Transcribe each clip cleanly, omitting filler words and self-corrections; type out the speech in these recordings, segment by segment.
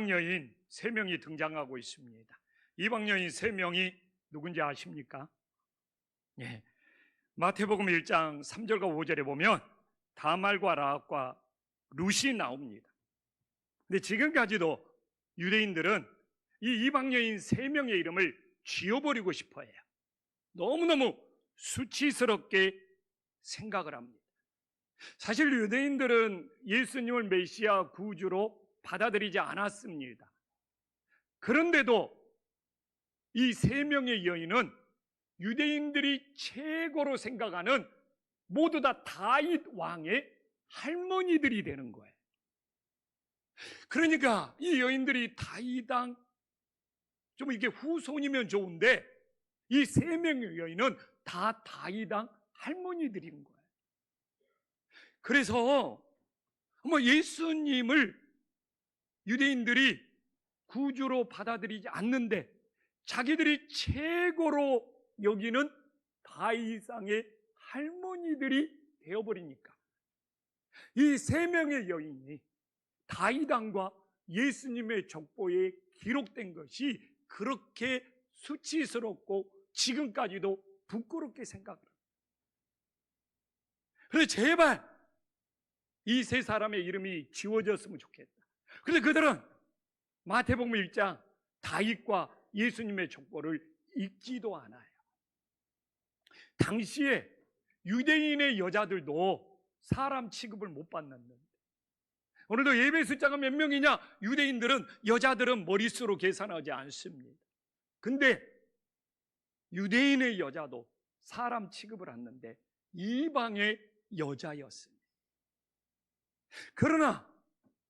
이방 여인 3명이 등장하고 있습니다. 이방 여인 3명이 누군지 아십니까? 예. 마태복음 1장 3절과 5절에 보면 다말과 라합과 룻이 나옵니다. 근데 지금까지도 유대인들은 이 이방 여인 3명의 이름을 지워버리고 싶어 해요. 너무너무 수치스럽게 생각을 합니다. 사실 유대인들은 예수님을 메시아 구주로 받아들이지 않았습니다. 그런데도 이 3명의 여인은 유대인들이 최고로 생각하는 모두 다 다윗 왕의 할머니들이 되는 거예요. 그러니까 이 여인들이 다윗 왕 좀 이게 후손이면 좋은데 이 3명의 여인은 다 다윗 왕 할머니들인 거예요. 그래서 예수님을 유대인들이 구주로 받아들이지 않는데 자기들이 최고로 여기는 다윗왕의 할머니들이 되어버리니까 이 3명의 여인이 다윗왕과 예수님의 족보에 기록된 것이 그렇게 수치스럽고 지금까지도 부끄럽게 생각을 합니다. 그래서 제발 이 3사람의 이름이 지워졌으면 좋겠다. 그래서 그들은 마태복음 1장 다윗과 예수님의 족보를 읽지도 않아요. 당시에 유대인의 여자들도 사람 취급을 못 받는데 오늘도 예배 숫자가 몇 명이냐? 유대인들은 여자들은 머릿수로 계산하지 않습니다. 근데 유대인의 여자도 사람 취급을 하는데 이방의 여자였습니다. 그러나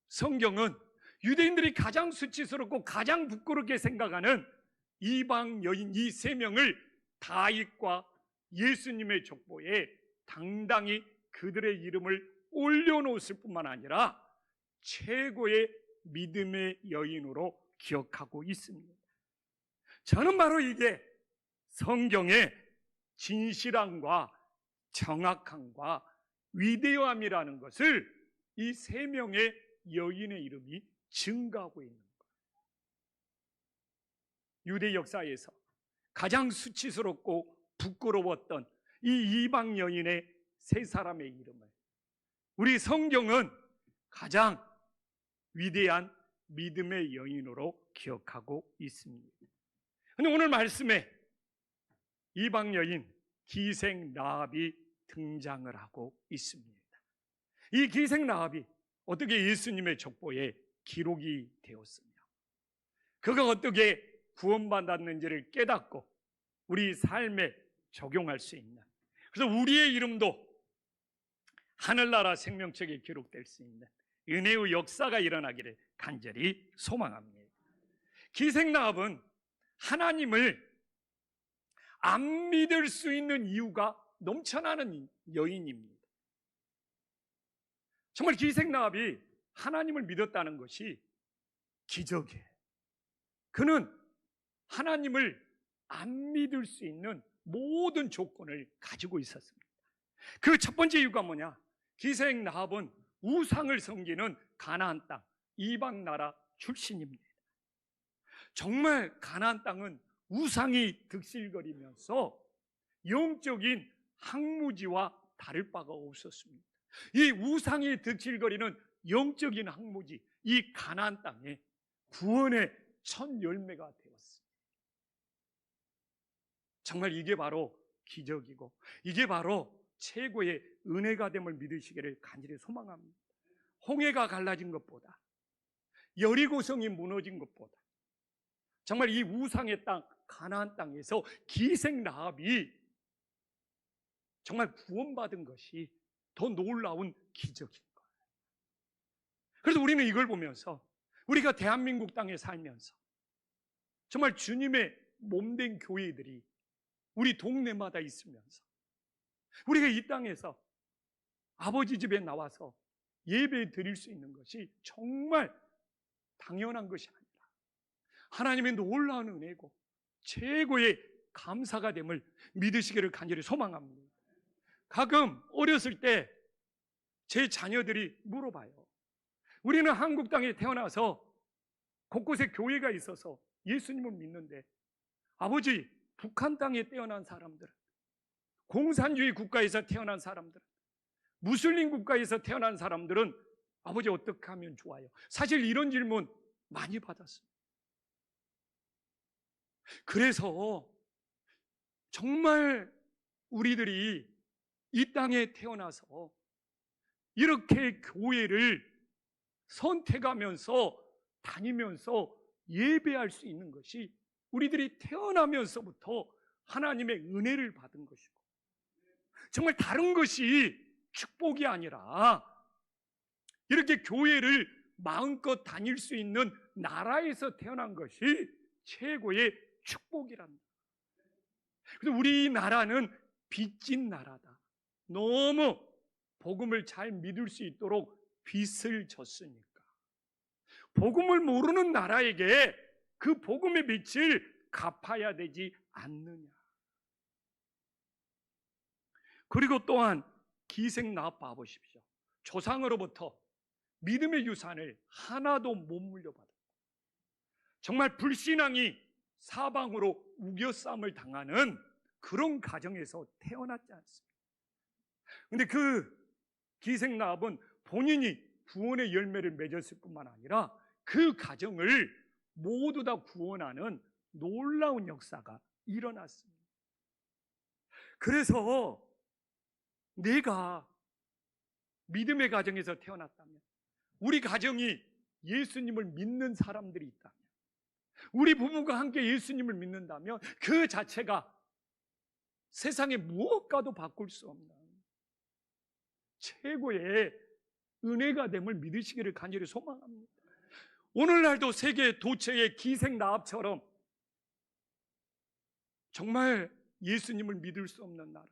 성경은 유대인들이 가장 수치스럽고 가장 부끄럽게 생각하는 이방 여인 이 3명을 다윗과 예수님의 족보에 당당히 그들의 이름을 올려놓았을 뿐만 아니라 최고의 믿음의 여인으로 기억하고 있습니다. 저는 바로 이게 성경의 진실함과 정확함과 위대함이라는 것을 이 3명의 여인의 이름이 증가하고 있는 거예요. 유대 역사에서 가장 수치스럽고 부끄러웠던 이 이방 여인의 3사람의 이름을 우리 성경은 가장 위대한 믿음의 여인으로 기억하고 있습니다. 그런데 오늘 말씀에 이방 여인 기생 라합이 등장을 하고 있습니다. 이 기생 라합이 어떻게 예수님의 족보에 기록이 되었으며 그가 어떻게 구원받았는지를 깨닫고 우리 삶에 적용할 수 있는, 그래서 우리의 이름도 하늘나라 생명책에 기록될 수 있는 은혜의 역사가 일어나기를 간절히 소망합니다. 기생 라합은 하나님을 안 믿을 수 있는 이유가 넘쳐나는 여인입니다. 정말 기생 라합이 하나님을 믿었다는 것이 기적이에요. 그는 하나님을 안 믿을 수 있는 모든 조건을 가지고 있었습니다. 그 첫 번째 이유가 뭐냐? 기생 라합은 우상을 섬기는 가나안 땅, 이방 나라 출신입니다. 정말 가나안 땅은 우상이 득실거리면서 영적인 항무지와 다를 바가 없었습니다. 이 우상이 득실거리는 영적인 항무지, 이 가나안 땅에 구원의 첫 열매가 되었습니다. 정말 이게 바로 기적이고 이게 바로 최고의 은혜가 됨을 믿으시기를 간절히 소망합니다. 홍해가 갈라진 것보다, 여리고성이 무너진 것보다 정말 이 우상의 땅 가나안 땅에서 기생 라합이 정말 구원받은 것이 더 놀라운 기적인 거예요. 그래서 우리는 이걸 보면서 우리가 대한민국 땅에 살면서 정말 주님의 몸된 교회들이 우리 동네마다 있으면서 우리가 이 땅에서 아버지 집에 나와서 예배 드릴 수 있는 것이 정말 당연한 것이 아니라 하나님의 놀라운 은혜고 최고의 감사가 됨을 믿으시기를 간절히 소망합니다. 가끔 어렸을 때 제 자녀들이 물어봐요. 우리는 한국 땅에 태어나서 곳곳에 교회가 있어서 예수님을 믿는데, 아버지, 북한 땅에 태어난 사람들은, 공산주의 국가에서 태어난 사람들은, 무슬림 국가에서 태어난 사람들은 아버지 어떻게 하면 좋아요? 사실 이런 질문 많이 받았습니다. 그래서 정말 우리들이 이 땅에 태어나서 이렇게 교회를 선택하면서 다니면서 예배할 수 있는 것이 우리들이 태어나면서부터 하나님의 은혜를 받은 것이고, 정말 다른 것이 축복이 아니라 이렇게 교회를 마음껏 다닐 수 있는 나라에서 태어난 것이 최고의 축복이란다. 그래서 우리나라는 빚진 나라다. 너무 복음을 잘 믿을 수 있도록 빚을 졌으니까 복음을 모르는 나라에게 그 복음의 빚을 갚아야 되지 않느냐. 그리고 또한 기생나합 봐보십시오. 조상으로부터 믿음의 유산을 하나도 못 물려받았고, 정말 불신앙이 사방으로 우겨쌈을 당하는 그런 가정에서 태어났지 않습니까? 근데 그 기생나합은 본인이 구원의 열매를 맺었을 뿐만 아니라 그 가정을 모두 다 구원하는 놀라운 역사가 일어났습니다. 그래서 내가 믿음의 가정에서 태어났다면, 우리 가정이 예수님을 믿는 사람들이 있다면, 우리 부부가 함께 예수님을 믿는다면 그 자체가 세상의 무엇과도 바꿀 수 없는 최고의 은혜가 됨을 믿으시기를 간절히 소망합니다. 오늘날도 세계 도처의 기생나합처럼 정말 예수님을 믿을 수 없는 나라,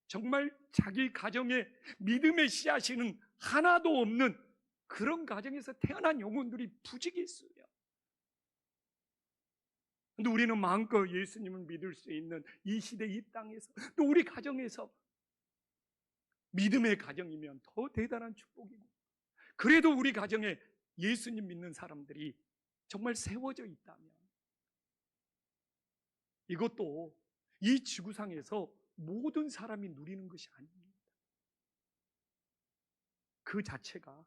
정말 자기 가정에 믿음의 씨앗이는 하나도 없는 그런 가정에서 태어난 영혼들이 부지기 있어요. 근데 우리는 마음껏 예수님을 믿을 수 있는 이 시대, 이 땅에서, 또 우리 가정에서 믿음의 가정이면 더 대단한 축복이고, 그래도 우리 가정에 예수님 믿는 사람들이 정말 세워져 있다면 이것도 이 지구상에서 모든 사람이 누리는 것이 아닙니다. 그 자체가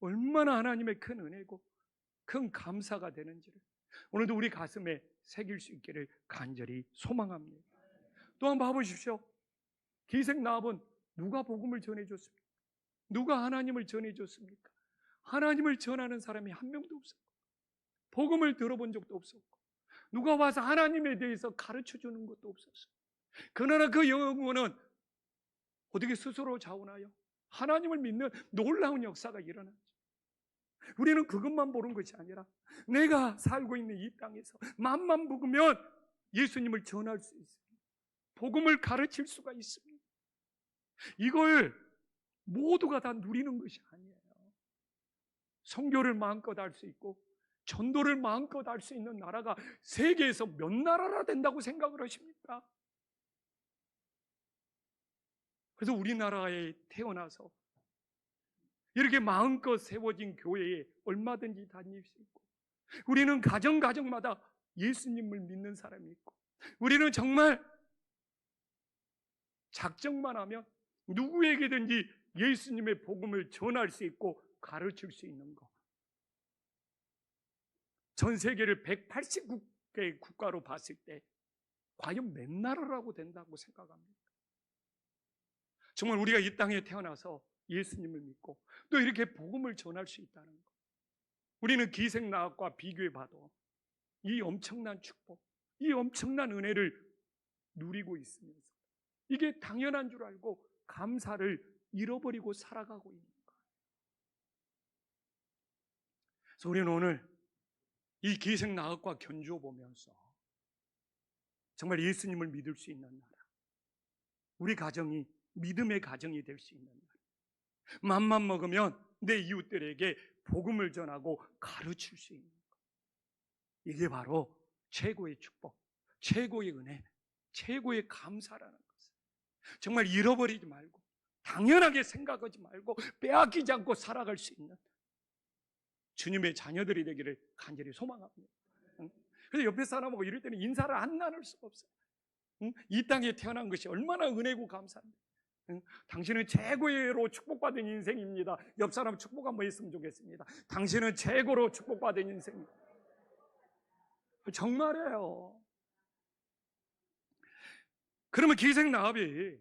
얼마나 하나님의 큰 은혜고 큰 감사가 되는지를 오늘도 우리 가슴에 새길 수 있기를 간절히 소망합니다. 또한 봐보십시오. 기생나합은 누가 복음을 전해줬습니까? 누가 하나님을 전해줬습니까? 하나님을 전하는 사람이 한 명도 없었고, 복음을 들어본 적도 없었고, 누가 와서 하나님에 대해서 가르쳐 주는 것도 없었어요. 그러나 그 영혼은 어떻게 스스로 자원하여 하나님을 믿는 놀라운 역사가 일어났죠. 우리는 그것만 보는 것이 아니라 내가 살고 있는 이 땅에서 맘만 먹으면 예수님을 전할 수 있습니다. 복음을 가르칠 수가 있습니다. 이걸 모두가 다 누리는 것이 아니에요. 선교를 마음껏 할 수 있고 전도를 마음껏 할 수 있는 나라가 세계에서 몇 나라나 된다고 생각을 하십니까? 그래서 우리나라에 태어나서 이렇게 마음껏 세워진 교회에 얼마든지 다닐 수 있고, 우리는 가정마다 예수님을 믿는 사람이 있고, 우리는 정말 작정만 하면 누구에게든지 예수님의 복음을 전할 수 있고 가르칠 수 있는 것. 전 세계를 180개 국가로 봤을 때 과연 몇 나라라고 된다고 생각합니까? 정말 우리가 이 땅에 태어나서 예수님을 믿고 또 이렇게 복음을 전할 수 있다는 것, 우리는 기생나합과 비교해 봐도 이 엄청난 축복, 이 엄청난 은혜를 누리고 있으면서 이게 당연한 줄 알고 감사를 잃어버리고 살아가고 있는 거예요. 그래서 우리는 오늘 이 기생나합과 견주어 보면서 정말 예수님을 믿을 수 있는 나라, 우리 가정이 믿음의 가정이 될 수 있는 나라, 맘만 먹으면 내 이웃들에게 복음을 전하고 가르칠 수 있는 것, 이게 바로 최고의 축복, 최고의 은혜, 최고의 감사라는 것을 정말 잃어버리지 말고 당연하게 생각하지 말고 빼앗기지 않고 살아갈 수 있는 주님의 자녀들이 되기를 간절히 소망합니다. 그래서 옆에 사람하고 이럴 때는 인사를 안 나눌 수가 없어요. 이 땅에 태어난 것이 얼마나 은혜고 감사합니다. 당신은 최고로 축복받은 인생입니다. 옆 사람 축복 한번 했으면 좋겠습니다. 당신은 최고로 축복받은 인생입니다. 정말이에요. 그러면 기생나합이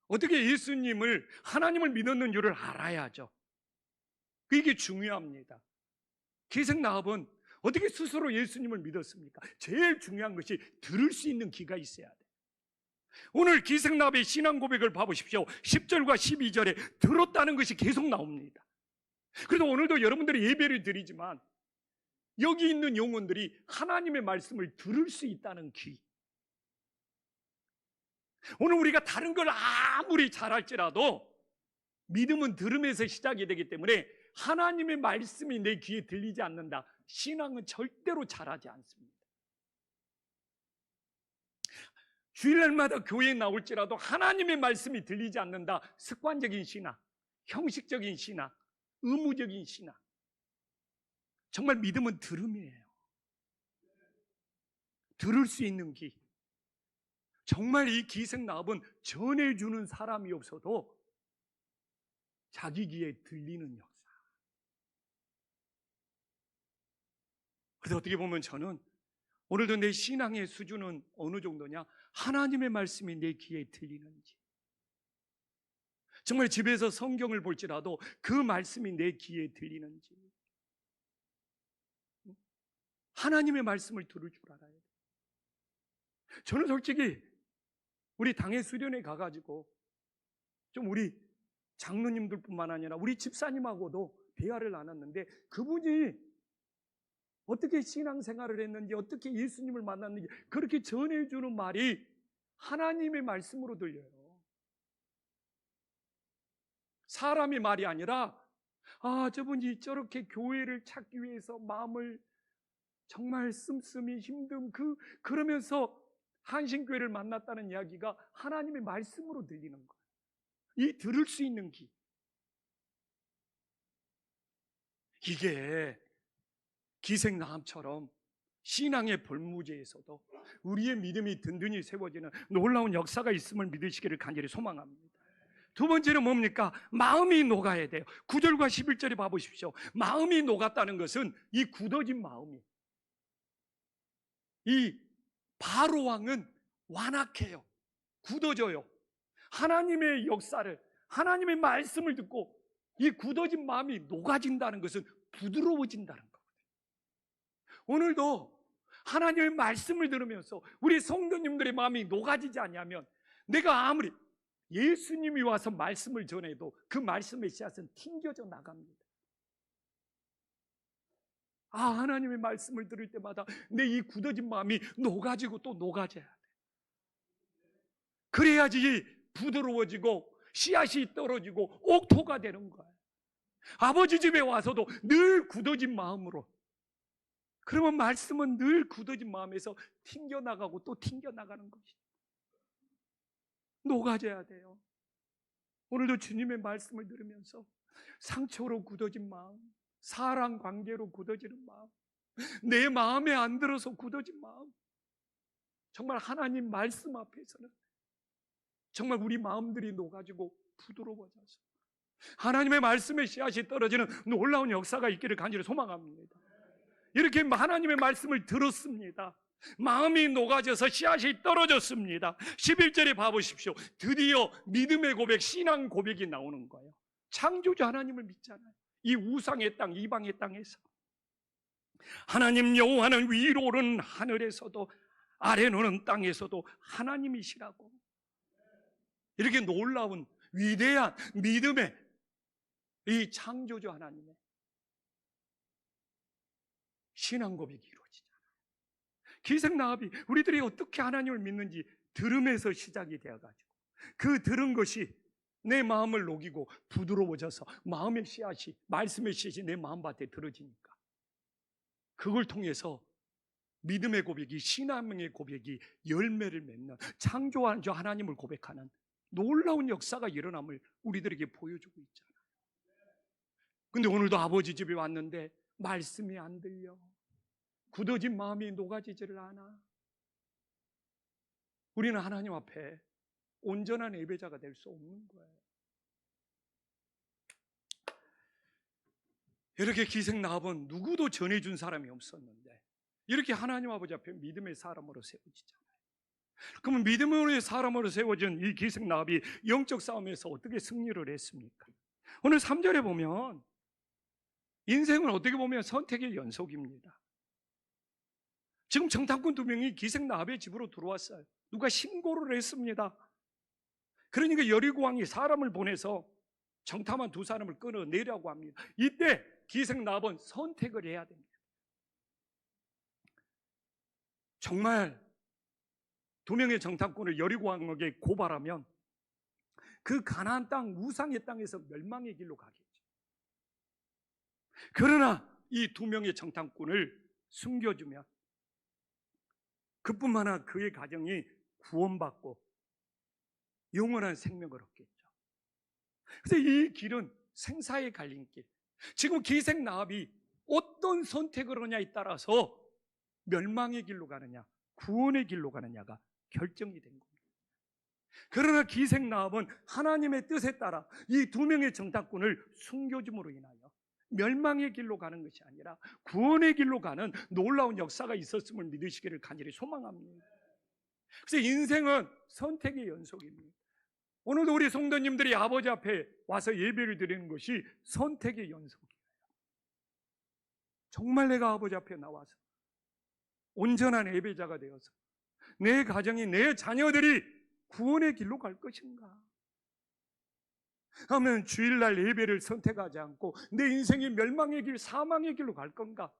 어떻게 예수님을, 하나님을 믿었는 줄을 알아야죠. 이게 중요합니다. 기생나합은 어떻게 스스로 예수님을 믿었습니까? 제일 중요한 것이 들을 수 있는 귀가 있어야 돼요. 오늘 기생나합의 신앙 고백을 봐보십시오. 10절과 12절에 들었다는 것이 계속 나옵니다. 그래서 오늘도 여러분들이 예배를 드리지만 여기 있는 영혼들이 하나님의 말씀을 들을 수 있다는 귀. 오늘 우리가 다른 걸 아무리 잘할지라도 믿음은 들음에서 시작이 되기 때문에 하나님의 말씀이 내 귀에 들리지 않는다, 신앙은 절대로 잘하지 않습니다. 주일날마다 교회에 나올지라도 하나님의 말씀이 들리지 않는다, 습관적인 신앙, 형식적인 신앙, 의무적인 신앙. 정말 믿음은 들음이에요. 들을 수 있는 귀. 정말 이 기생나합은 전해주는 사람이 없어도 자기 귀에 들리는 역사. 그래서 어떻게 보면 저는 오늘도 내 신앙의 수준은 어느 정도냐? 하나님의 말씀이 내 귀에 들리는지, 정말 집에서 성경을 볼지라도 그 말씀이 내 귀에 들리는지, 하나님의 말씀을 들을 줄 알아야 돼요. 저는 솔직히 우리 당회 수련회 가가지고 좀 우리 장로님들뿐만 아니라 우리 집사님하고도 대화를 나눴는데, 그분이 어떻게 신앙생활을 했는지, 어떻게 예수님을 만났는지 그렇게 전해주는 말이 하나님의 말씀으로 들려요. 사람의 말이 아니라, 저분이 저렇게 교회를 찾기 위해서 마음을 정말 씀씀이 힘든 그러면서 한신교회를 만났다는 이야기가 하나님의 말씀으로 들리는 거예요. 이 들을 수 있는 귀. 이게 기생나합처럼 신앙의 벌무제에서도 우리의 믿음이 든든히 세워지는 놀라운 역사가 있음을 믿으시기를 간절히 소망합니다. 두 번째는 뭡니까? 마음이 녹아야 돼요. 9절과 11절에 봐보십시오. 마음이 녹았다는 것은 이 굳어진 마음이, 이 바로 왕은 완악해요. 굳어져요. 하나님의 역사를, 하나님의 말씀을 듣고 이 굳어진 마음이 녹아진다는 것은 부드러워진다는 거거든요. 오늘도 하나님의 말씀을 들으면서 우리 성도님들의 마음이 녹아지지 않냐면, 내가 아무리 예수님이 와서 말씀을 전해도 그 말씀의 씨앗은 튕겨져 나갑니다. 하나님의 말씀을 들을 때마다 내 이 굳어진 마음이 녹아지고 또 녹아져야 돼. 그래야지 부드러워지고 씨앗이 떨어지고 옥토가 되는 거예요. 아버지 집에 와서도 늘 굳어진 마음으로, 그러면 말씀은 늘 굳어진 마음에서 튕겨나가고 또 튕겨나가는 것이 녹아져야 돼요. 오늘도 주님의 말씀을 들으면서 상처로 굳어진 마음, 사랑 관계로 굳어지는 마음, 내 마음에 안 들어서 굳어진 마음, 정말 하나님 말씀 앞에서는 정말 우리 마음들이 녹아지고 부드러워져서 하나님의 말씀의 씨앗이 떨어지는 놀라운 역사가 있기를 간절히 소망합니다. 이렇게 하나님의 말씀을 들었습니다. 마음이 녹아져서 씨앗이 떨어졌습니다. 11절에 봐보십시오. 드디어 믿음의 고백, 신앙 고백이 나오는 거예요. 창조주 하나님을 믿잖아요. 이 우상의 땅, 이방의 땅에서 하나님 여호와는 위로 오른 하늘에서도 아래 노는 땅에서도 하나님이시라고, 이렇게 놀라운 위대한 믿음의 이 창조주 하나님의 신앙 고백이 이루어지잖아요. 기생나합이 우리들이 어떻게 하나님을 믿는지 들음에서 시작이 되어가지고 그 들은 것이 내 마음을 녹이고 부드러워져서 마음의 씨앗이, 말씀의 씨앗이 내 마음밭에 들어지니까 그걸 통해서 믿음의 고백이, 신앙의 고백이 열매를 맺는, 창조주 하나님을 고백하는 놀라운 역사가 일어남을 우리들에게 보여주고 있잖아요. 근데 오늘도 아버지 집에 왔는데 말씀이 안 들려. 굳어진 마음이 녹아지지를 않아. 우리는 하나님 앞에 온전한 예배자가 될 수 없는 거예요. 이렇게 기생나합은 누구도 전해준 사람이 없었는데 이렇게 하나님 아버지 앞에 믿음의 사람으로 세워지잖아요. 그러면 믿음의 사람으로 세워진 이 기생나합이 영적 싸움에서 어떻게 승리를 했습니까? 오늘 3절에 보면 인생은 어떻게 보면 선택의 연속입니다. 지금 정탐꾼 2명이 기생나합의 집으로 들어왔어요. 누가 신고를 했습니다. 그러니까 여리고 왕이 사람을 보내서 정탐한 2 사람을 끊어내려고 합니다. 이때 기생나합은 선택을 해야 됩니다. 정말 2명의 정탐꾼을 여리고 왕에게 고발하면 그 가나안 땅, 우상의 땅에서 멸망의 길로 가겠죠. 그러나 이 2명의 정탐꾼을 숨겨주면 그뿐만 아니라 그의 가정이 구원받고 영원한 생명을 얻겠죠. 그래서 이 길은 생사의 갈림길. 지금 기생나합이 어떤 선택을 하냐에 따라서 멸망의 길로 가느냐, 구원의 길로 가느냐가 결정이 된 겁니다. 그러나 기생나합은 하나님의 뜻에 따라 이 2명의 정탐꾼을 숨겨줌으로 인하여 멸망의 길로 가는 것이 아니라 구원의 길로 가는 놀라운 역사가 있었음을 믿으시기를 간절히 소망합니다. 그래서 인생은 선택의 연속입니다. 오늘도 우리 성도님들이 아버지 앞에 와서 예배를 드리는 것이 선택의 연속이에요. 정말 내가 아버지 앞에 나와서 온전한 예배자가 되어서 내 가정이, 내 자녀들이 구원의 길로 갈 것인가 하면 주일날 예배를 선택하지 않고 내 인생이 멸망의 길, 사망의 길로 갈 건가?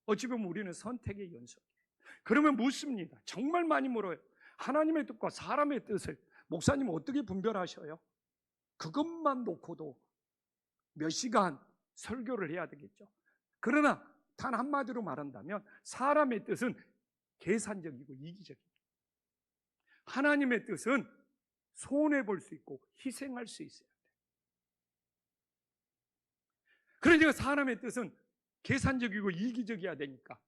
어찌 보면 우리는 선택의 연속이에요. 그러면 묻습니다. 정말 많이 물어요. 하나님의 뜻과 사람의 뜻을 목사님 어떻게 분별하셔요? 그것만 놓고도 몇 시간 설교를 해야 되겠죠. 그러나 단 한마디로 말한다면 사람의 뜻은 계산적이고 이기적입니다. 하나님의 뜻은 손해볼 수 있고 희생할 수 있어야 돼요. 그러니까 사람의 뜻은 계산적이고 이기적이어야 되니까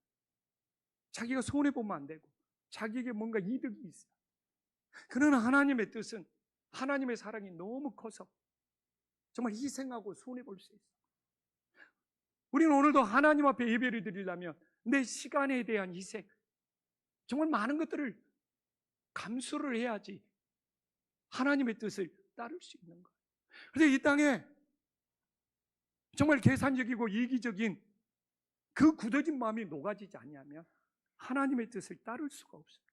자기가 손해보면 안 되고 자기에게 뭔가 이득이 있어요. 그러나 하나님의 뜻은 하나님의 사랑이 너무 커서 정말 희생하고 손해볼 수 있어요. 우리는 오늘도 하나님 앞에 예배를 드리려면 내 시간에 대한 희생, 정말 많은 것들을 감수를 해야지 하나님의 뜻을 따를 수 있는 거예요. 그런데 이 땅에 정말 계산적이고 이기적인 그 굳어진 마음이 녹아지지 않냐면 하나님의 뜻을 따를 수가 없어요.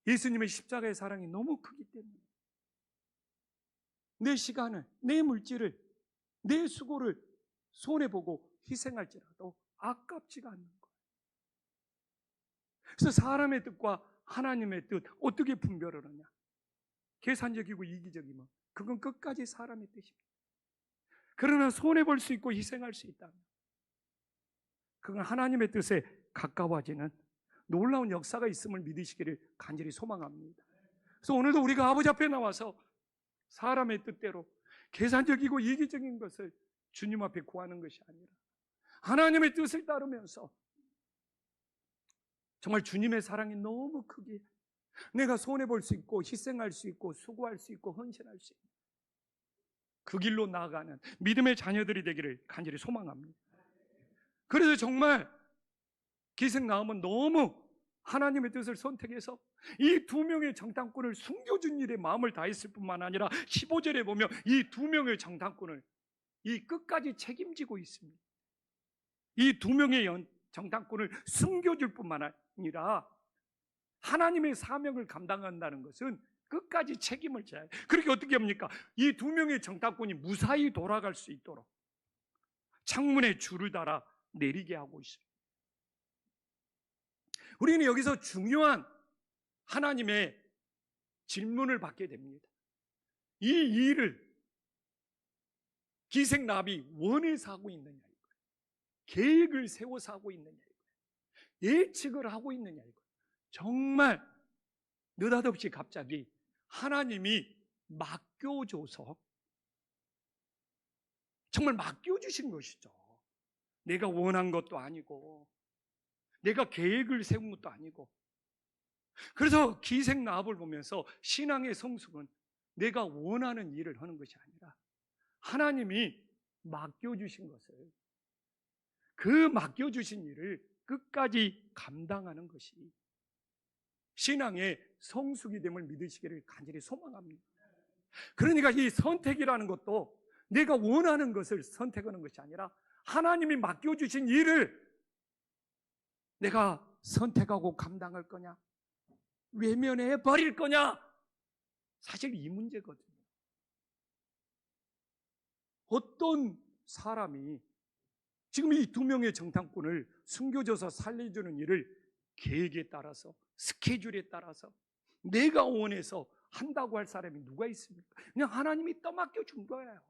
예수님의 십자가의 사랑이 너무 크기 때문에 내 시간을, 내 물질을, 내 수고를 손해보고 희생할지라도 아깝지가 않는 거예요. 그래서 사람의 뜻과 하나님의 뜻 어떻게 분별을 하냐? 계산적이고 이기적이면 그건 끝까지 사람의 뜻입니다. 그러나 손해볼 수 있고 희생할 수 있다면 그건 하나님의 뜻에 가까워지는 놀라운 역사가 있음을 믿으시기를 간절히 소망합니다. 그래서 오늘도 우리가 아버지 앞에 나와서 사람의 뜻대로 계산적이고 이기적인 것을 주님 앞에 구하는 것이 아니라 하나님의 뜻을 따르면서 정말 주님의 사랑이 너무 크기에 내가 손해볼 수 있고 희생할 수 있고 수고할 수 있고 헌신할 수 있는 그 길로 나아가는 믿음의 자녀들이 되기를 간절히 소망합니다. 그래서 정말 기생나합은 너무 하나님의 뜻을 선택해서 이 2명의 정탐꾼을 숨겨준 일에 마음을 다했을 뿐만 아니라 15절에 보면 이 2명의 정탐꾼을 이 끝까지 책임지고 있습니다. 이 2명의 정탐꾼을 숨겨줄 뿐만 아니라 하나님의 사명을 감당한다는 것은 끝까지 책임을 져야 해요. 그렇게 어떻게 합니까? 이 2명의 정탐꾼이 무사히 돌아갈 수 있도록 창문에 줄을 달아 내리게 하고 있습니다. 우리는 여기서 중요한 하나님의 질문을 받게 됩니다. 이 일을 기생나합이 원해서 하고 있느냐 이거예요. 계획을 세워서 하고 있느냐 이거예요. 예측을 하고 있느냐 이거예요. 정말 느닷없이 갑자기 하나님이 맡겨줘서 정말 맡겨주신 것이죠. 내가 원한 것도 아니고 내가 계획을 세운 것도 아니고. 그래서 기생 라합을 보면서 신앙의 성숙은 내가 원하는 일을 하는 것이 아니라 하나님이 맡겨주신 것을, 그 맡겨주신 일을 끝까지 감당하는 것이 신앙의 성숙이 됨을 믿으시기를 간절히 소망합니다. 그러니까 이 선택이라는 것도 내가 원하는 것을 선택하는 것이 아니라 하나님이 맡겨주신 일을 내가 선택하고 감당할 거냐, 외면해 버릴 거냐, 사실 이 문제거든요. 어떤 사람이 지금 이 2명의 정탐꾼을 숨겨줘서 살려주는 일을 계획에 따라서, 스케줄에 따라서 내가 원해서 한다고 할 사람이 누가 있습니까? 그냥 하나님이 떠맡겨 준 거예요.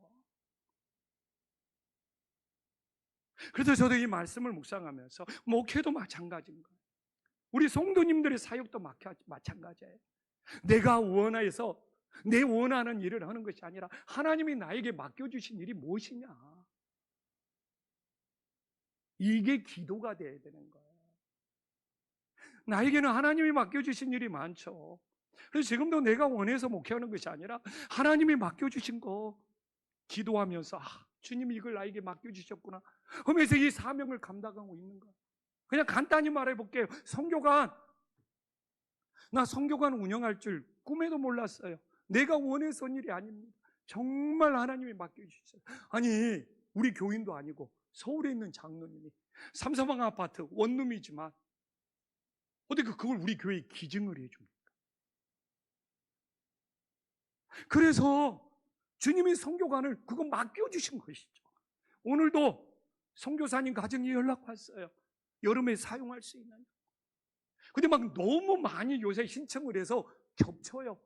그래서 저도 이 말씀을 묵상하면서 목회도 마찬가지인 거예요. 우리 성도님들의 사역도 마찬가지예요. 내가 원해서 내 원하는 일을 하는 것이 아니라 하나님이 나에게 맡겨주신 일이 무엇이냐, 이게 기도가 되어야 되는 거예요. 나에게는 하나님이 맡겨주신 일이 많죠. 그래서 지금도 내가 원해서 목회하는 것이 아니라 하나님이 맡겨주신 거 기도하면서 주님이 이걸 나에게 맡겨주셨구나 하면서 이 사명을 감당하고 있는 거예요. 그냥 간단히 말해볼게요. 나 성교관 운영할 줄 꿈에도 몰랐어요. 내가 원해서 한 일이 아닙니다. 정말 하나님이 맡겨주셨어요. 아니, 우리 교인도 아니고 서울에 있는 장로님이 삼서방 아파트 원룸이지만 어떻게 그걸 우리 교회에 기증을 해줍니까? 그래서 주님이 선교관을 그거 맡겨주신 것이죠. 오늘도 선교사님 가정에 연락 왔어요. 여름에 사용할 수 있느냐. 근데 막 너무 많이 요새 신청을 해서 겹쳐요.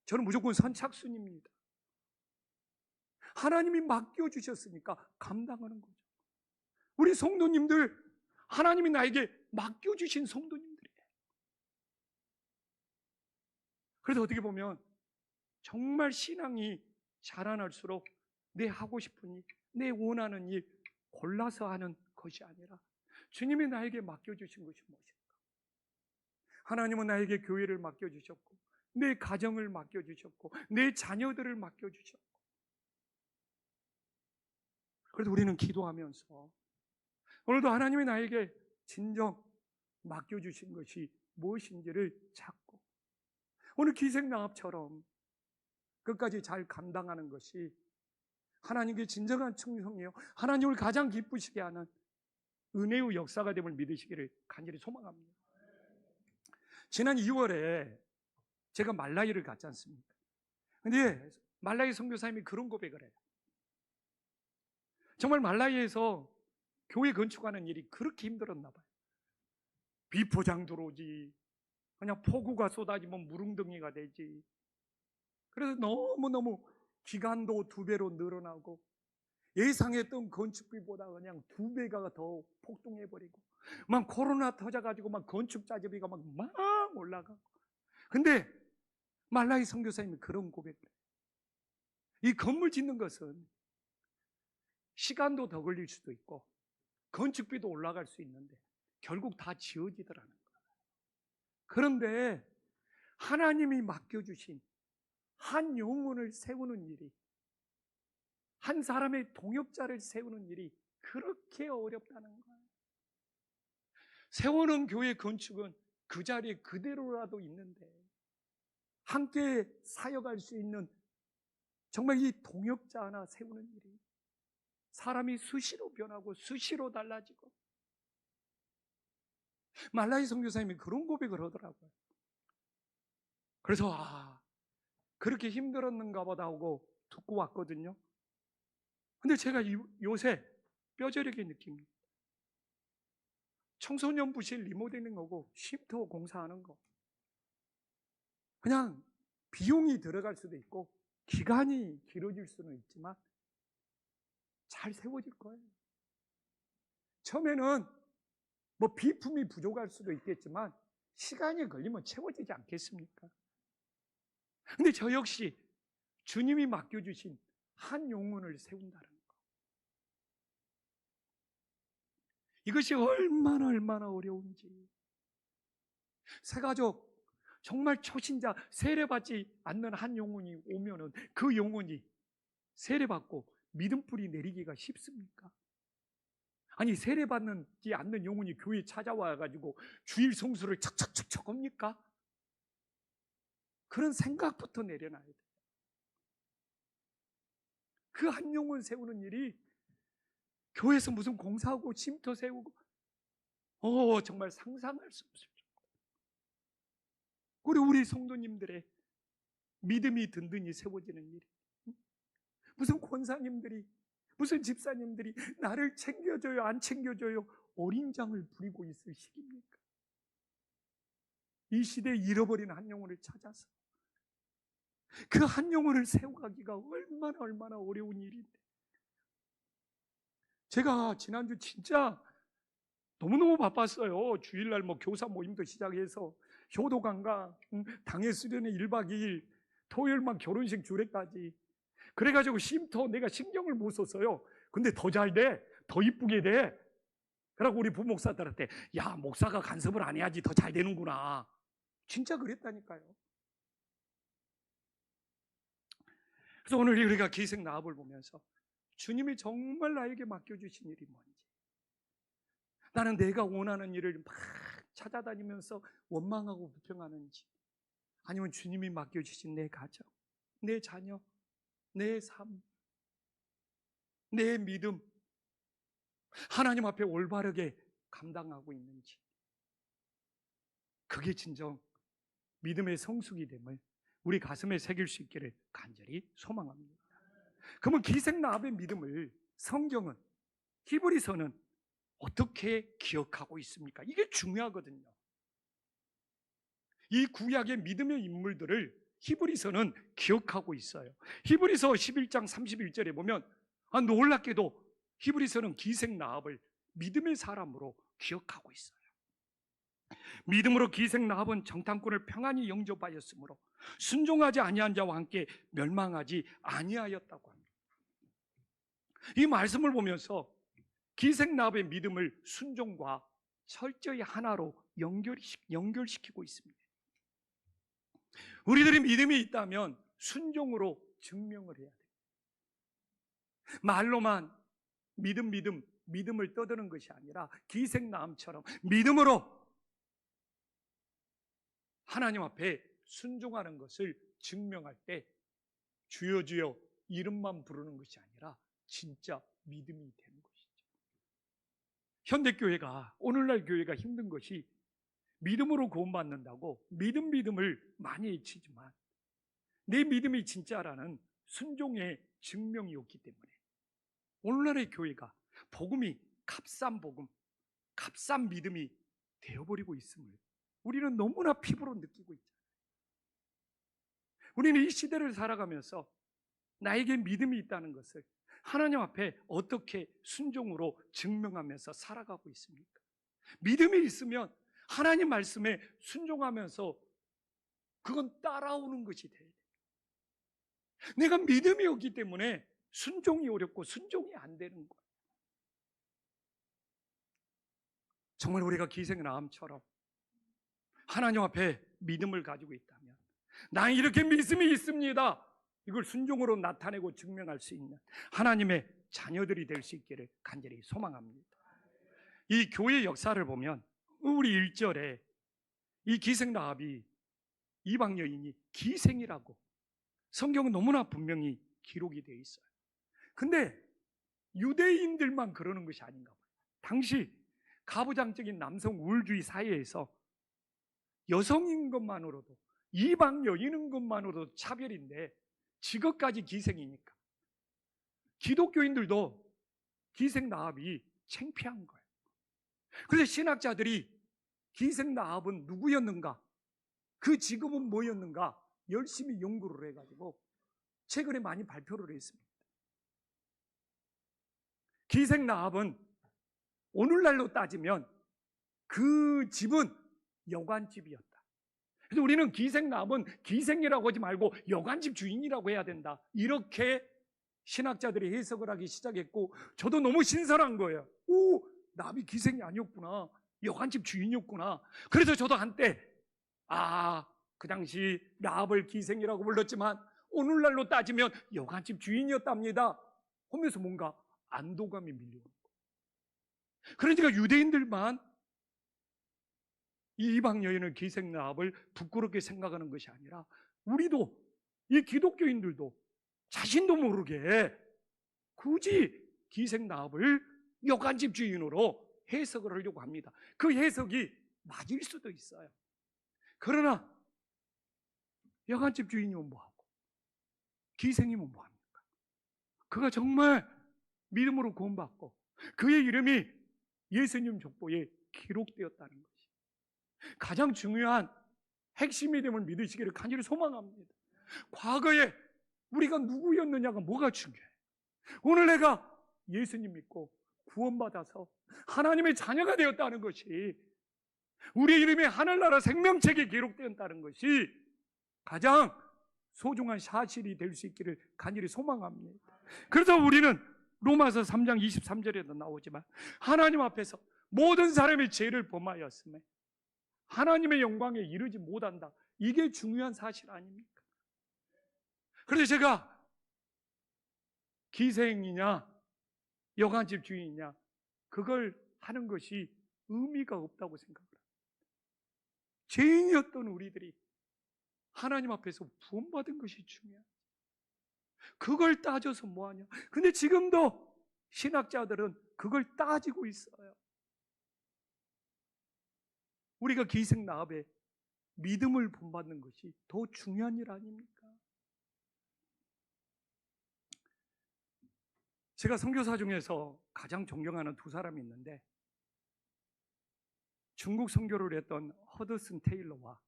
저는 무조건 선착순입니다. 하나님이 맡겨주셨으니까 감당하는 거죠. 우리 성도님들, 하나님이 나에게 맡겨주신 성도님들이에요. 그래서 어떻게 보면 정말 신앙이 자라날수록 내 하고 싶은 일, 내 원하는 일 골라서 하는 것이 아니라 주님이 나에게 맡겨주신 것이 무엇인가. 하나님은 나에게 교회를 맡겨주셨고 내 가정을 맡겨주셨고 내 자녀들을 맡겨주셨고, 그래서 우리는 기도하면서 오늘도 하나님이 나에게 진정 맡겨주신 것이 무엇인지를 찾고 오늘 기생나합처럼 끝까지 잘 감당하는 것이 하나님께 진정한 충성이요, 하나님을 가장 기쁘시게 하는 은혜의 역사가 됨을 믿으시기를 간절히 소망합니다. 지난 2월에 제가 말라이를 갔지 않습니까? 근데 말라이 선교사님이 그런 고백을 해요. 정말 말라이에서 교회 건축하는 일이 그렇게 힘들었나 봐요. 비포장 들어오지, 그냥 폭우가 쏟아지면 무릉덩이가 되지. 그래서 너무너무 기간도 2배로 늘어나고 예상했던 건축비보다 그냥 2배가 더 폭등해버리고 막 코로나 터져가지고 막 건축 자재비가 막 올라가고. 근데 말라이 선교사님이 그런 고백을 해요. 이 건물 짓는 것은 시간도 더 걸릴 수도 있고 건축비도 올라갈 수 있는데 결국 다 지어지더라는 거예요. 그런데 하나님이 맡겨주신 한 영혼을 세우는 일이, 한 사람의 동역자를 세우는 일이 그렇게 어렵다는 거예요. 세워놓은 교회 건축은 그 자리에 그대로라도 있는데 함께 사역할 수 있는 정말 이 동역자 하나 세우는 일이 사람이 수시로 변하고 수시로 달라지고. 말라이 선교사님이 그런 고백을 하더라고요. 그래서 그렇게 힘들었는가 보다 하고 듣고 왔거든요. 근데 제가 요새 뼈저리게 느낍니다. 청소년 부실 리모델링하고 쉼터 공사하는 거, 그냥 비용이 들어갈 수도 있고 기간이 길어질 수는 있지만 잘 세워질 거예요. 처음에는 뭐 비품이 부족할 수도 있겠지만 시간이 걸리면 채워지지 않겠습니까? 근데 저 역시 주님이 맡겨주신 한 영혼을 세운다는 것. 이것이 얼마나 어려운지. 새가족 정말 초신자 세례받지 않는 한 영혼이 오면은 그 영혼이 세례받고 믿음불이 내리기가 쉽습니까? 아니, 세례받지 않는 영혼이 교회에 찾아와가지고 주일 성수를 척척척척 합니까? 그런 생각부터 내려놔야 돼요. 그 한 영혼 세우는 일이 교회에서 무슨 공사하고 쉼터 세우고 정말 상상할 수 없을 정도. 그리고 우리 성도님들의 믿음이 든든히 세워지는 일이, 무슨 권사님들이, 무슨 집사님들이 나를 챙겨줘요 안 챙겨줘요 어린 장을 부리고 있을 시기입니까? 이 시대에 잃어버린 한 영혼을 찾아서 그 한 영혼을 세워가기가 얼마나 어려운 일인데, 제가 지난주 진짜 너무너무 바빴어요. 주일날 교사 모임도 시작해서 효도관과 당회 수련회 1박 2일, 토요일만 결혼식 주례까지. 그래가지고 쉼터 내가 신경을 못 썼어요. 근데 더 잘 돼, 더 이쁘게 돼. 그러고 우리 부목사들한테, 야, 목사가 간섭을 안 해야지 더 잘 되는구나. 진짜 그랬다니까요. 그래서 오늘 우리가 기생 나합을 보면서 주님이 정말 나에게 맡겨주신 일이 뭔지, 나는 내가 원하는 일을 막 찾아다니면서 원망하고 불평하는지, 아니면 주님이 맡겨주신 내 가정, 내 자녀, 내 삶, 내 믿음, 하나님 앞에 올바르게 감당하고 있는지, 그게 진정 믿음의 성숙이 됨을 우리 가슴에 새길 수 있기를 간절히 소망합니다. 그러면 기생나합의 믿음을 성경은, 히브리서는 어떻게 기억하고 있습니까? 이게 중요하거든요. 이 구약의 믿음의 인물들을 히브리서는 기억하고 있어요. 히브리서 11장 31절에 보면 놀랍게도 히브리서는 기생나합을 믿음의 사람으로 기억하고 있어요. 믿음으로 기생나합은 정탐꾼을 평안히 영접하였으므로 순종하지 아니한 자와 함께 멸망하지 아니하였다고 합니다. 이 말씀을 보면서 기생나합의 믿음을 순종과 철저히 하나로 연결시키고 있습니다. 우리들이 믿음이 있다면 순종으로 증명을 해야 돼요. 말로만 믿음을 떠드는 것이 아니라 기생나합처럼 믿음으로 하나님 앞에 순종하는 것을 증명할 때 주여 주여 이름만 부르는 것이 아니라 진짜 믿음이 되는 것이죠. 현대교회가, 오늘날 교회가 힘든 것이 믿음으로 구원받는다고 믿음을 많이 외치지만 내 믿음이 진짜라는 순종의 증명이 없기 때문에 오늘날의 교회가 복음이 값싼 복음, 값싼 믿음이 되어버리고 있음을 우리는 너무나 피부로 느끼고 있잖아요. 우리는 이 시대를 살아가면서 나에게 믿음이 있다는 것을 하나님 앞에 어떻게 순종으로 증명하면서 살아가고 있습니까? 믿음이 있으면 하나님 말씀에 순종하면서 그건 따라오는 것이 돼야 돼요. 내가 믿음이 없기 때문에 순종이 어렵고 순종이 안 되는 거예요. 정말 우리가 기생나합처럼 하나님 앞에 믿음을 가지고 있다면, 나는 이렇게 믿음이 있습니다, 이걸 순종으로 나타내고 증명할 수 있는 하나님의 자녀들이 될 수 있기를 간절히 소망합니다. 이 교회 역사를 보면 우리 1절에 이 기생나합이 이방 여인이 기생이라고 성경은 너무나 분명히 기록이 되어 있어요. 근데 유대인들만 그러는 것이 아닌가 봐요. 당시 가부장적인 남성 우월주의 사회에서 여성인 것만으로도, 이방 여인인 것만으로도 차별인데 직업까지 기생이니까 기독교인들도 기생나합이 창피한 거예요. 그래서 신학자들이 기생나합은 누구였는가, 그 직업은 뭐였는가 열심히 연구를 해가지고 최근에 많이 발표를 했습니다. 기생나합은 오늘날로 따지면 그 집은 여관집이었다. 그래서 우리는 기생나합은 기생이라고 하지 말고 여관집 주인이라고 해야 된다, 이렇게 신학자들이 해석을 하기 시작했고 저도 너무 신선한 거예요. 오, 나비 기생이 아니었구나. 여관집 주인이었구나. 그래서 저도 한때 그 당시 라합을 기생이라고 불렀지만 오늘날로 따지면 여관집 주인이었답니다 하면서 뭔가 안도감이 밀려오는 거예요. 그러니까 유대인들만 이 이방 여인의 기생 라합을 부끄럽게 생각하는 것이 아니라 우리도, 이 기독교인들도 자신도 모르게 굳이 기생 라합을 여관집 주인으로 해석을 하려고 합니다. 그 해석이 맞을 수도 있어요. 그러나 여관집 주인이면 뭐하고 기생이면 뭐합니까? 그가 정말 믿음으로 구원받고 그의 이름이 예수님 족보에 기록되었다는 것이 가장 중요한 핵심이 됨을 믿으시기를 간절히 소망합니다. 과거에 우리가 누구였느냐가 뭐가 중요해. 오늘 내가 예수님 믿고 구원받아서 하나님의 자녀가 되었다는 것이, 우리의 이름이 하늘나라 생명책에 기록되었다는 것이 가장 소중한 사실이 될 수 있기를 간절히 소망합니다. 그래서 우리는 로마서 3장 23절에도 나오지만 하나님 앞에서 모든 사람이 죄를 범하였음에 하나님의 영광에 이르지 못한다. 이게 중요한 사실 아닙니까? 그래서 제가 기생이냐 여관집 주인이냐 그걸 하는 것이 의미가 없다고 생각합니다. 죄인이었던 우리들이 하나님 앞에서 구원받은 것이 중요해요. 그걸 따져서 뭐하냐. 근데 지금도 신학자들은 그걸 따지고 있어요. 우리가 기생 라합의 믿음을 본받는 것이 더 중요한 일 아닙니까? 제가 선교사 중에서 가장 존경하는 두 사람이 있는데 중국 선교를 했던 허드슨 테일러와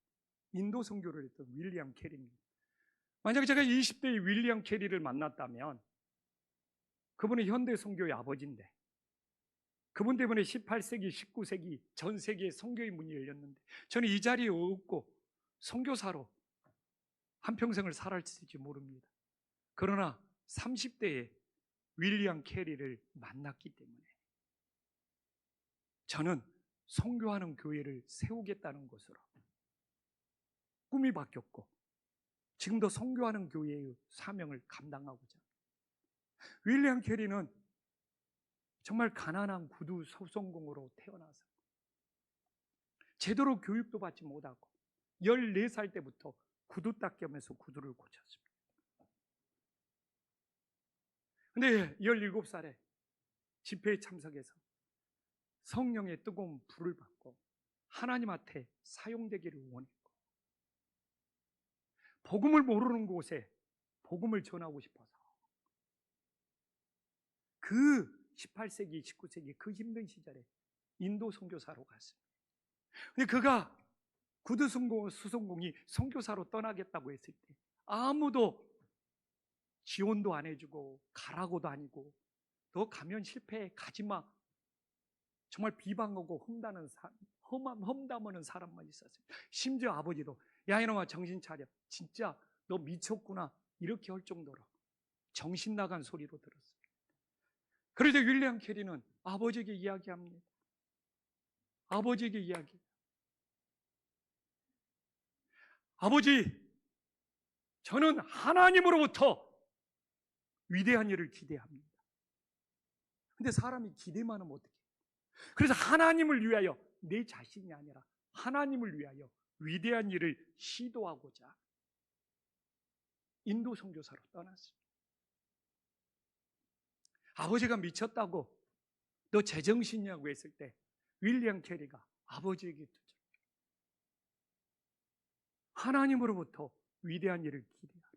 인도 선교를 했던 윌리엄 캐리입니다. 만약에 제가 20대의 윌리엄 캐리를 만났다면 그분은 현대 선교의 아버지인데 그분 때문에 18세기, 19세기 전 세계에 선교의 문이 열렸는데 저는 이 자리에 없고 선교사로 한평생을 살았을지 모릅니다. 그러나 30대에 윌리엄 캐리를 만났기 때문에 저는 선교하는 교회를 세우겠다는 것으로 꿈이 바뀌었고 지금도 선교하는 교회의 사명을 감당하고자 합니다. 윌리엄 캐리는 정말 가난한 구두 소송공으로 태어나서 제대로 교육도 받지 못하고 14살 때부터 구두 닦기 하면서 구두를 고쳤습니다. 근데 17살에 집회에 참석해서 성령의 뜨거운 불을 받고 하나님 앞에 사용되기를 원했고 복음을 모르는 곳에 복음을 전하고 싶어서 그 18세기, 19세기 그 힘든 시절에 인도 선교사로 갔습니다. 근데 그가 구두 수송공이 선교사로 떠나겠다고 했을 때 아무도 지원도 안 해주고 가라고도 아니고 너 가면 실패해 가지마 정말 비방하고 험담하는 사람만 있었어요. 심지어 아버지도 야 이놈아 정신 차려 진짜 너 미쳤구나 이렇게 할 정도로 정신 나간 소리로 들었어요. 그래서 윌리엄 캐리는 아버지에게 이야기합니다. 아버지에게 이야기. 아버지, 저는 하나님으로부터 위대한 일을 기대합니다. 근데 사람이 기대만 하면 어떡해? 그래서 하나님을 위하여 내 자신이 아니라 하나님을 위하여 위대한 일을 시도하고자 인도 선교사로 떠났습니다. 아버지가 미쳤다고 너 제정신이냐고 했을 때 윌리엄 캐리가 아버지에게 듣죠. 하나님으로부터 위대한 일을 기대하라.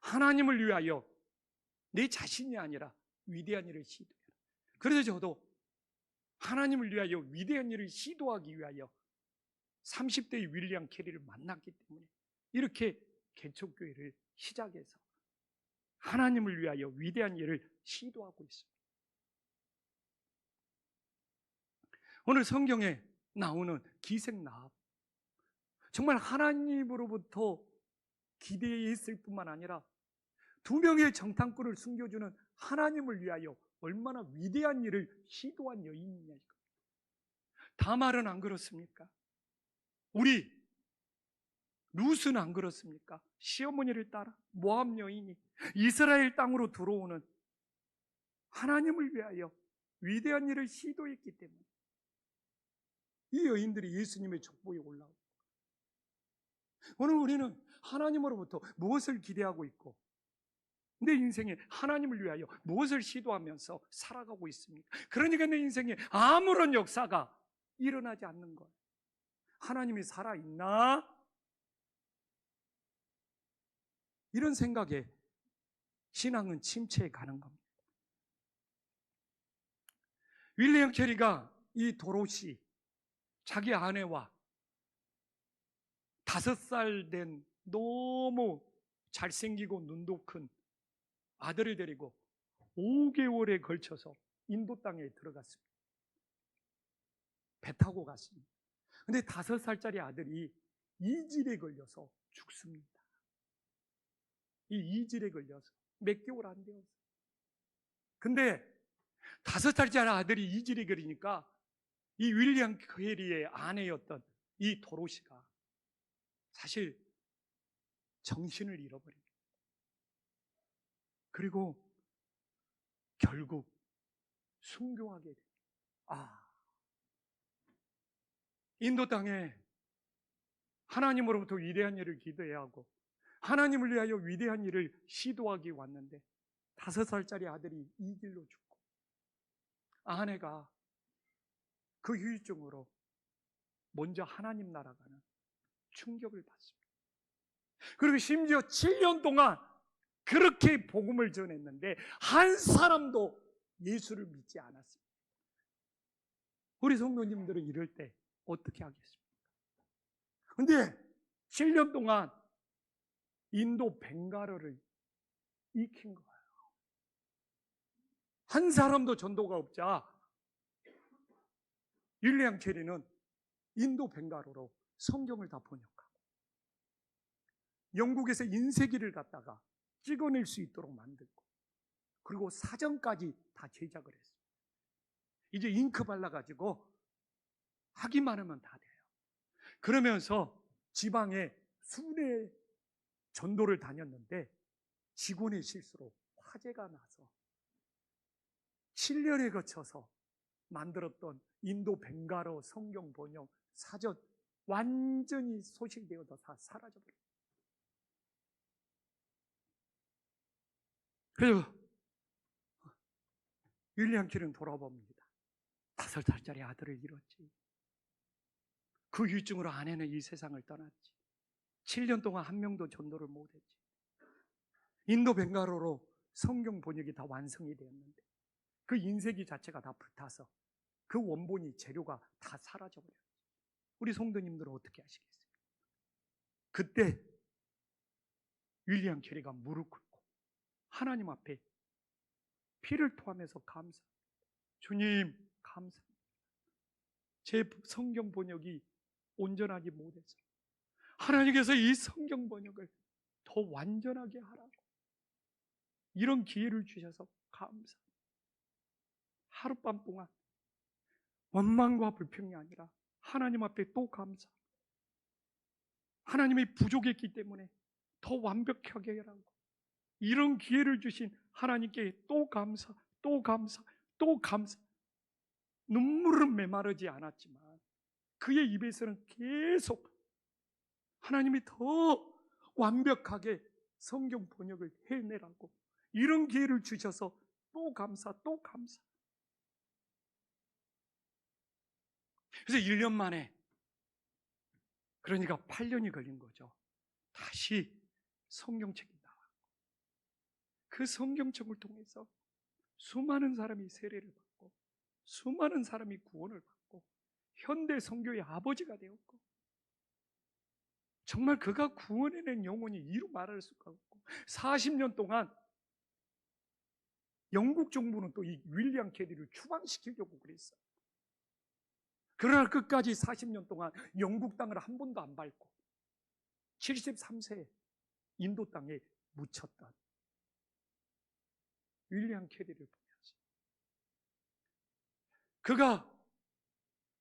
하나님을 위하여 내 자신이 아니라 위대한 일을 시도해라. 그래서 저도 하나님을 위하여 위대한 일을 시도하기 위하여 30대의 윌리엄 캐리를 만났기 때문에 이렇게 개척교회를 시작해서 하나님을 위하여 위대한 일을 시도하고 있습니다. 오늘 성경에 나오는 기생 라합, 정말 하나님으로부터 기대했을 뿐만 아니라 두 명의 정탐꾼을 숨겨주는 하나님을 위하여 얼마나 위대한 일을 시도한 여인이냐. 다말은 안 그렇습니까? 우리 룻은 안 그렇습니까? 시어머니를 따라 모압 여인이 이스라엘 땅으로 들어오는 하나님을 위하여 위대한 일을 시도했기 때문에 이 여인들이 예수님의 족보에 올라오고, 오늘 우리는 하나님으로부터 무엇을 기대하고 있고 내 인생에 하나님을 위하여 무엇을 시도하면서 살아가고 있습니까? 그러니까 내 인생에 아무런 역사가 일어나지 않는 거예요. 하나님이 살아있나? 이런 생각에 신앙은 침체에 가는 겁니다. 윌리엄 캐리가 이 도로시 자기 아내와 5살 된 너무 잘생기고 눈도 큰 아들을 데리고 5개월에 걸쳐서 인도 땅에 들어갔습니다. 배 타고 갔습니다. 근데 5살짜리 아들이 이질에 걸려서 죽습니다. 이 이질에 걸려서 몇 개월 안 되었어요. 근데 5살짜리 아들이 이질에 걸리니까 이 윌리엄 캐리의 아내였던 이 도로시가 사실 정신을 잃어버립니다. 그리고 결국 순교하게 됩니다. 인도 땅에 하나님으로부터 위대한 일을 기도해야 하고 하나님을 위하여 위대한 일을 시도하기 왔는데 5살짜리 아들이 이 길로 죽고 아내가 그 후유증으로 먼저 하나님 나라 가는 충격을 받습니다. 그리고 심지어 7년 동안 그렇게 복음을 전했는데 한 사람도 예수를 믿지 않았습니다. 우리 성도님들은 이럴 때 어떻게 하겠습니까? 근데 7년 동안 인도 벵가로를 익힌 거예요. 한 사람도 전도가 없자 윌리엄 캐리는 인도 벵가로로 성경을 다 번역하고 영국에서 인쇄기를 갖다가 찍어낼 수 있도록 만들고 그리고 사전까지 다 제작을 했어요. 이제 잉크 발라가지고 하기만 하면 다 돼요. 그러면서 지방에 순회 전도를 다녔는데 직원의 실수로 화재가 나서 7년에 거쳐서 만들었던 인도 벵가로 성경 번역 사전 완전히 소실되어서 다 사라져버렸어요. 그래서 윌리엄 캐리는 돌아봅니다. 5살짜리 아들을 잃었지. 그 후유증으로 아내는 이 세상을 떠났지. 7년 동안 한 명도 전도를 못했지. 인도 벵가로로 성경 번역이 다 완성이 되었는데 그 인쇄기 자체가 다 불타서 그 원본이 재료가 다 사라져버렸어요. 우리 성도님들은 어떻게 하시겠습니까? 그때 윌리엄 캐리가 무릎 꿇고 하나님 앞에 피를 토하면서 감사, 주님 감사합니다. 제 성경 번역이 온전하지 못해서 하나님께서 이 성경 번역을 더 완전하게 하라고 이런 기회를 주셔서 감사합니다. 하룻밤 동안 원망과 불평이 아니라 하나님 앞에 또 감사, 하나님이 부족했기 때문에 더 완벽하게 하라고 이런 기회를 주신 하나님께 또 감사, 또 감사, 또 감사. 눈물은 메마르지 않았지만 그의 입에서는 계속 하나님이 더 완벽하게 성경 번역을 해내라고 이런 기회를 주셔서 또 감사, 또 감사. 그래서 1년 만에, 그러니까 8년이 걸린 거죠. 다시 성경책이 나왔고 그 성경책을 통해서 수많은 사람이 세례를 받고 수많은 사람이 구원을 받고 현대 선교의 아버지가 되었고 정말 그가 구원해낸 영혼이 이루 말할 수가 없고 40년 동안 영국 정부는 또 이 윌리엄 캐리를 추방시키려고 그랬어요. 그러나 끝까지 40년 동안 영국 땅을 한 번도 안 밟고 73세에 인도 땅에 묻혔던 윌리엄 캐리를 보면서 그가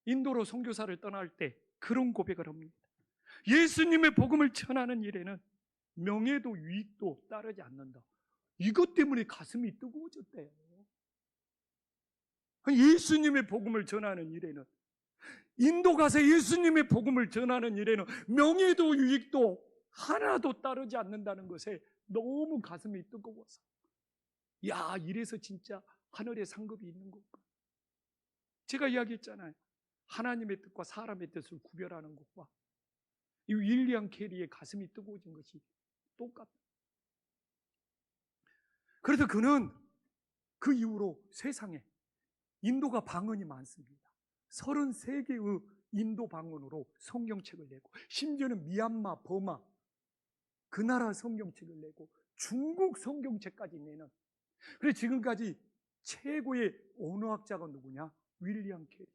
인도로 선교사를 떠날 때 그런 고백을 합니다. 예수님의 복음을 전하는 일에는 명예도 유익도 따르지 않는다. 이것 때문에 가슴이 뜨거워졌대요. 예수님의 복음을 전하는 일에는, 인도 가서 예수님의 복음을 전하는 일에는 명예도 유익도 하나도 따르지 않는다는 것에 너무 가슴이 뜨거워서, 야, 이래서 진짜 하늘에 상급이 있는 것과, 제가 이야기했잖아요. 하나님의 뜻과 사람의 뜻을 구별하는 것과 이 윌리엄 캐리의 가슴이 뜨거워진 것이 똑같다. 그래서 그는 그 이후로 세상에 인도가 방언이 많습니다. 33개의 인도 방언으로 성경책을 내고, 심지어는 미얀마, 버마 그 나라 성경책을 내고 중국 성경책까지 내는, 그래서 지금까지 최고의 언어학자가 누구냐? 윌리엄 캐리.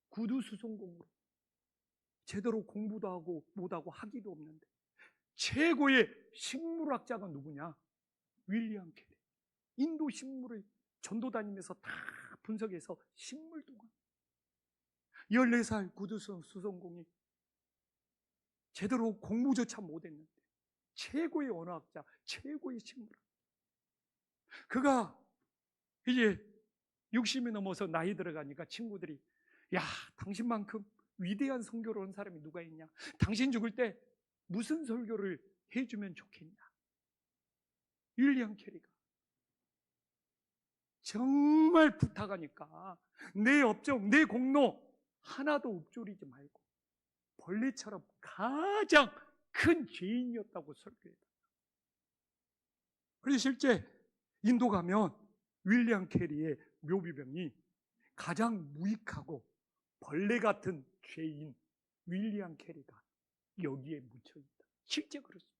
구두수송공으로 제대로 공부도 하고 못하고 학위도 없는데, 최고의 식물학자가 누구냐? 윌리엄 캐리. 인도 식물을 전도 다니면서 다 분석해서 식물도가 14살 구두수송공이 제대로 공부조차 못했는데 최고의 언어학자, 최고의 식물학자. 그가 이제 60이 넘어서 나이 들어가니까 친구들이, 야, 당신만큼 위대한 선교를 온 사람이 누가 있냐? 당신 죽을 때 무슨 설교를 해주면 좋겠냐? 윌리엄 캐리가 정말 부탁하니까 내 업적, 내 공로 하나도 읊조리지 말고 벌레처럼 가장 큰 죄인이었다고 설교해요. 그래서 실제 인도 가면 윌리엄 캐리의 묘비병이 가장 무익하고 벌레 같은 죄인 윌리엄 캐리가 여기에 묻혀있다. 실제 그렇습니다.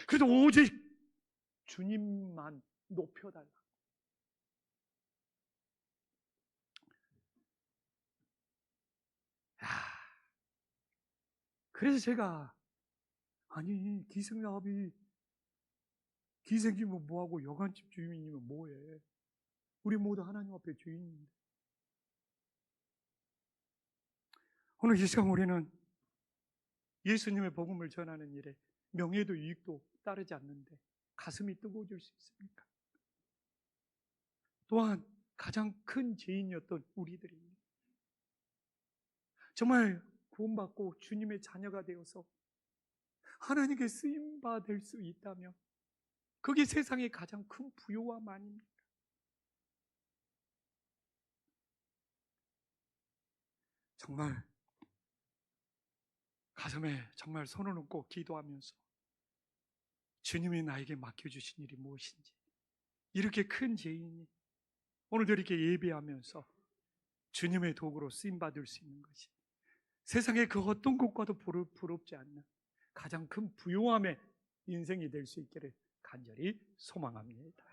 그래서 오직 주님만 높여달라. 그래서 제가, 아니, 기생나합이 기생이면 뭐하고 여관집 주인이면 뭐해? 우리 모두 하나님 앞에 주인인데. 오늘 이 시간 우리는 예수님의 복음을 전하는 일에 명예도 이익도 따르지 않는데 가슴이 뜨거워질 수 있습니까? 또한 가장 큰 죄인이었던 우리들이 정말 구원받고 주님의 자녀가 되어서 하나님께 쓰임받을 수 있다면 그게 세상의 가장 큰 부요함 아닙니까? 정말 가슴에 정말 손을 얹고 기도하면서 주님이 나에게 맡겨주신 일이 무엇인지, 이렇게 큰 죄인이 오늘도 이렇게 예배하면서 주님의 도구로 쓰임받을 수 있는 것이 세상의 그 어떤 것과도 부럽지 않는 가장 큰 부요함의 인생이 될 수 있기를 간절히 소망합니다.